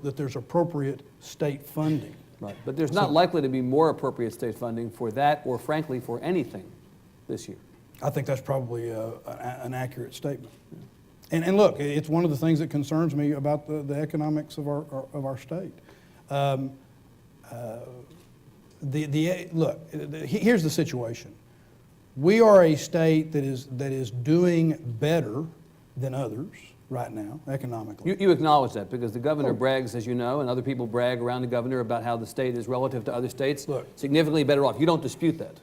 that there's appropriate state funding. Right, but there's not likely to be more appropriate state funding for that, or frankly, for anything this year. I think that's probably an accurate statement. And look, it's one of the things that concerns me about the economics of our state. Here's the situation. We are a state that is doing better than others right now, economically. You acknowledge that because the governor brags, as you know, and other people brag around the governor about how the state is, relative to other states, significantly better off. You don't dispute that?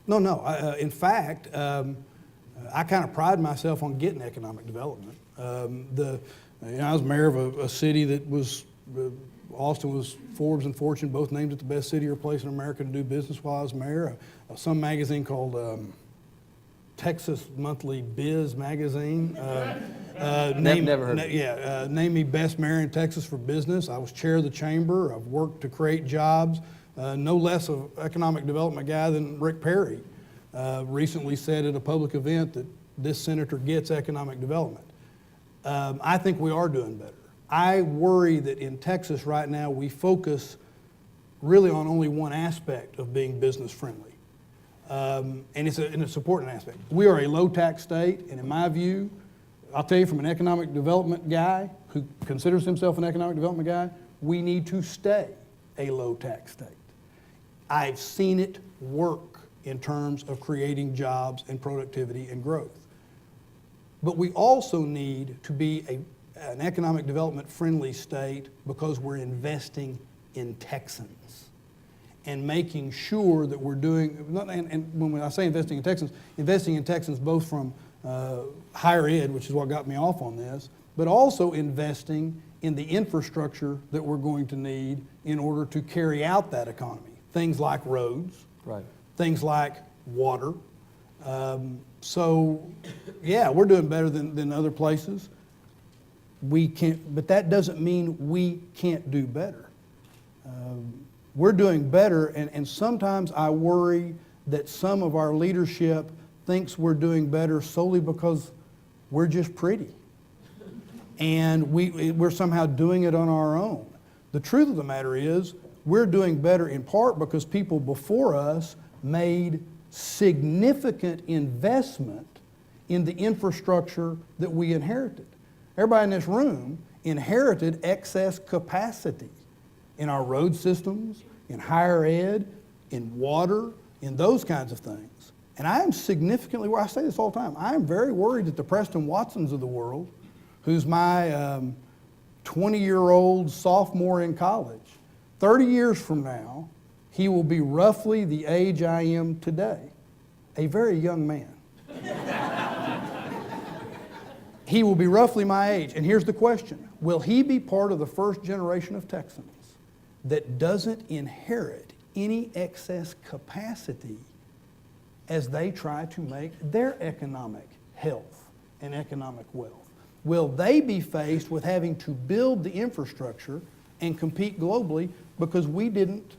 No. In fact, I kind of pride myself on getting economic development. I was mayor of a city that was, Austin was Forbes and Fortune both named it the best city or place in America to do business while I was mayor. Some magazine called Texas Monthly Biz magazine. Never heard of it. Named me best mayor in Texas for business. I was chair of the chamber. I've worked to create jobs. No less of economic development guy than Rick Perry recently said at a public event that this senator gets economic development. I think we are doing better. I worry that in Texas right now we focus really on only one aspect of being business friendly. And it's an important aspect. We are a low tax state, and in my view, I'll tell you from an economic development guy who considers himself an economic development guy, we need to stay a low tax state. I've seen it work in terms of creating jobs and productivity and growth. But we also need to be an economic development friendly state because we're investing in Texans and making sure that we're doing, and when I say investing in Texans both from higher ed, which is what got me off on this, but also investing in the infrastructure that we're going to need in order to carry out that economy. Things like roads, things like water. So, yeah, we're doing better than other places. We can't, but that doesn't mean we can't do better. We're doing better, and sometimes I worry that some of our leadership thinks we're doing better solely because we're just pretty. And we're somehow doing it on our own. The truth of the matter is, we're doing better in part because people before us made significant investment in the infrastructure that we inherited. Everybody in this room inherited excess capacity in our road systems, in higher ed, in water, in those kinds of things. And I am significantly, I say this all the time, I am very worried that the Preston Watsons of the world, who's my 20-year-old sophomore in college, 30 years from now, he will be roughly the age I am today, a very young man. He will be roughly my age. And here's the question. Will he be part of the first generation of Texans that doesn't inherit any excess capacity as they try to make their economic health and economic wealth? Will they be faced with having to build the infrastructure and compete globally because we didn't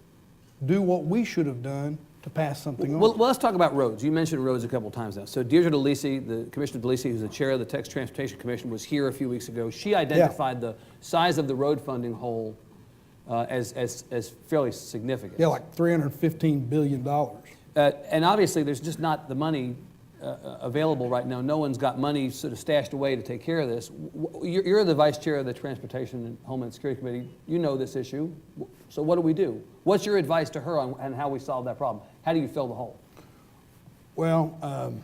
do what we should have done to pass something on? Well, let's talk about roads. You mentioned roads a couple of times now. So Deirdre DeLisi, the Commissioner DeLisi, who's the chair of the Texas Transportation Commission, was here a few weeks ago. She identified the size of the road funding hole as fairly significant. Yeah, like $315 billion. And obviously there's just not the money available right now. No one's got money sort of stashed away to take care of this. You're the vice chair of the Transportation and Homeland Security Committee. You know this issue. So what do we do? What's your advice to her on how we solve that problem? How do you fill the hole? Well,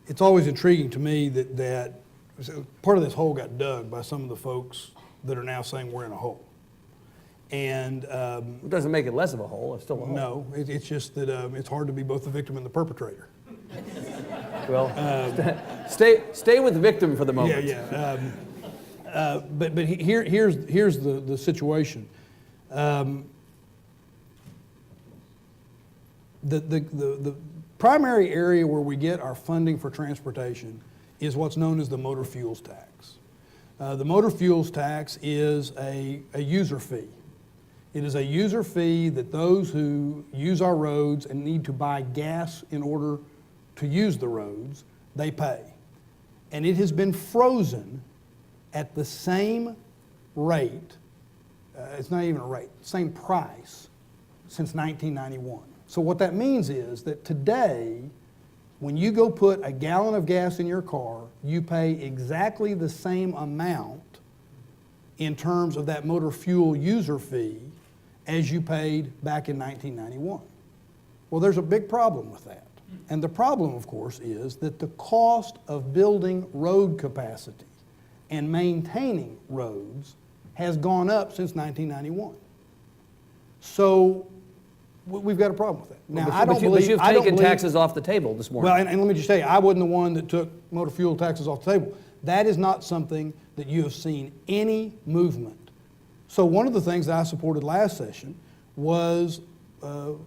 it's always intriguing to me that part of this hole got dug by some of the folks that are now saying we're in a hole. And it doesn't make it less of a hole. It's still a hole. No, it's just that it's hard to be both the victim and the perpetrator. Well, stay with the victim for the moment. But here's the situation. The primary area where we get our funding for transportation is what's known as the motor fuels tax. The motor fuels tax is a user fee. It is a user fee that those who use our roads and need to buy gas in order to use the roads, they pay. And it has been frozen at the same rate, it's not even a rate, same price since 1991. So what that means is that today, when you go put a gallon of gas in your car, you pay exactly the same amount in terms of that motor fuel user fee as you paid back in 1991. Well, there's a big problem with that. And the problem, of course, is that the cost of building road capacity and maintaining roads has gone up since 1991. So we've got a problem with that. Now, But you've taken taxes off the table this morning. Well, and let me just tell you, I wasn't the one that took motor fuel taxes off the table. That is not something that you have seen any movement. So one of the things that I supported last session was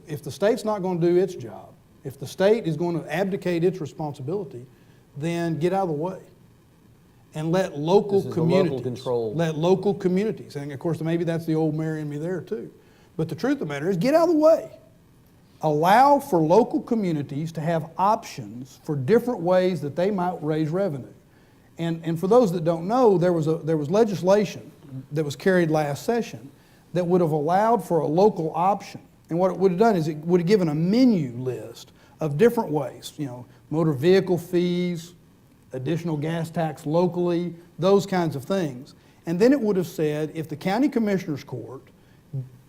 if the state's not going to do its job, if the state is going to abdicate its responsibility, then get out of the way and let local communities, let local communities, and of course maybe that's the old Mary in me there too, but the truth of the matter is get out of the way. Allow for local communities to have options for different ways that they might raise revenue. And for those that don't know, there was legislation that was carried last session that would have allowed for a local option. And what it would have done is it would have given a menu list of different ways, motor vehicle fees, additional gas tax locally, those kinds of things. And then it would have said if the county commissioner's court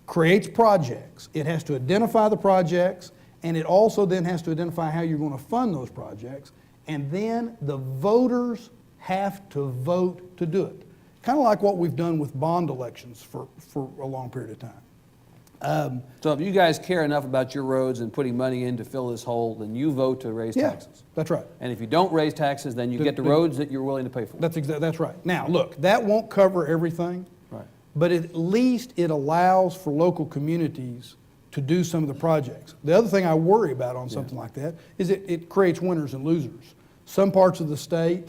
creates projects, it has to identify the projects, and it also then has to identify how you're going to fund those projects, and then the voters have to vote to do it. Kind of like what we've done with bond elections for a long period of time. So if you guys care enough about your roads and putting money in to fill this hole, then you vote to raise taxes. That's right. And if you don't raise taxes, then you get the roads that you're willing to pay for. That's right. Now, look, that won't cover everything, Right. but at least it allows for local communities to do some of the projects. The other thing I worry about on something like that is it creates winners and losers. Some parts of the state,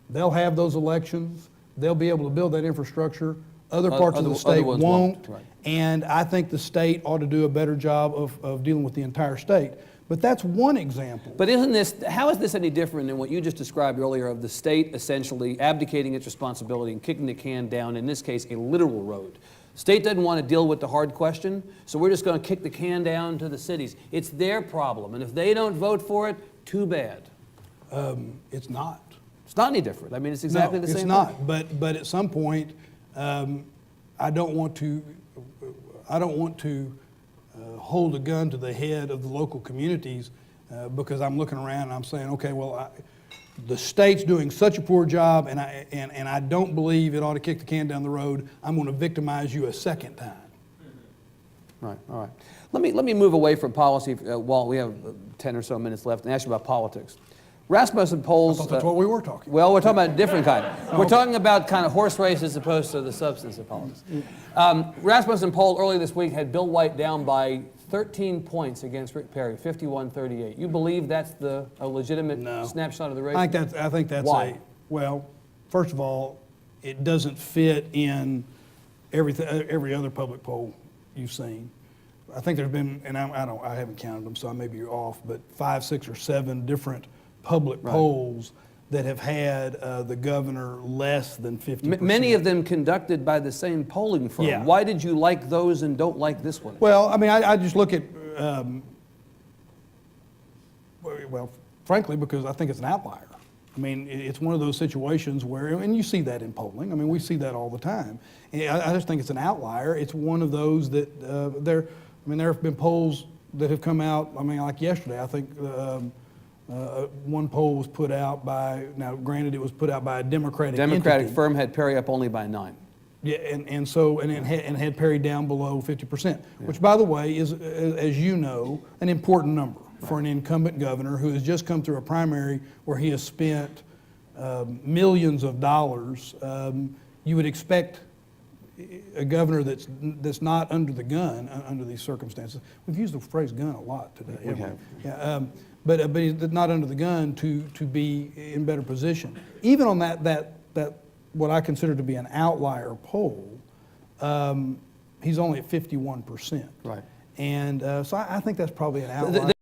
they'll have those elections, they'll be able to build that infrastructure. Other parts of the state won't. Right. And I think the state ought to do a better job of dealing with the entire state. But that's one example. But how is this any different than what you just described earlier of the state essentially abdicating its responsibility and kicking the can down, in this case, a literal road? State doesn't want to deal with the hard question, so we're just going to kick the can down to the cities. It's their problem, and if they don't vote for it, too bad. It's not. It's not any different. I mean, it's exactly the same it's thing. not. But at some point, I don't want to hold a gun to the head of the local communities because I'm looking around and I'm saying, okay, well, the state's doing such a poor job, and I don't believe it ought to kick the can down the road. I'm going to victimize you a second time. Right. All right. Let me move away from policy while we have 10 or so minutes left and ask you about politics. Rasmussen polls. I thought that's what we were talking about. Well, we're talking about a different kind. We're talking about kind of horse race as opposed to the substance of politics. Rasmussen poll earlier this week had Bill White down by 13 points against Rick Perry, 51-38. You believe that's a legitimate snapshot of the race? I think that's Why? Well, first of all, it doesn't fit in every other public poll you've seen. I think there's been, and I haven't counted them, so I may be off, but 5, 6, or 7 different public polls that have had the governor less than 50%. Many of them conducted by the same polling firm. Yeah. Why did you like those and don't like this one? Well, I mean, I just look at, well, frankly, because I think it's an outlier. I mean, it's one of those situations where, and you see that in polling. I mean, we see that all the time. And I just think it's an outlier. It's one of those that there have been polls that have come out. I mean, like yesterday, I think. One poll was put out by, now granted it was put out by a Democratic entity. Firm had Perry up only by 9. Yeah, and had Perry down below 50%, which by the way is, as you know, an important number for an incumbent governor who has just come through a primary where he has spent millions of dollars. You would expect a governor that's not under the gun under these circumstances. We've used the phrase gun a lot today. We have. Yeah, but he's not under the gun to be in better position. Even on that what I consider to be an outlier poll, he's only at 51%. Right. And so I think that's probably an outlier.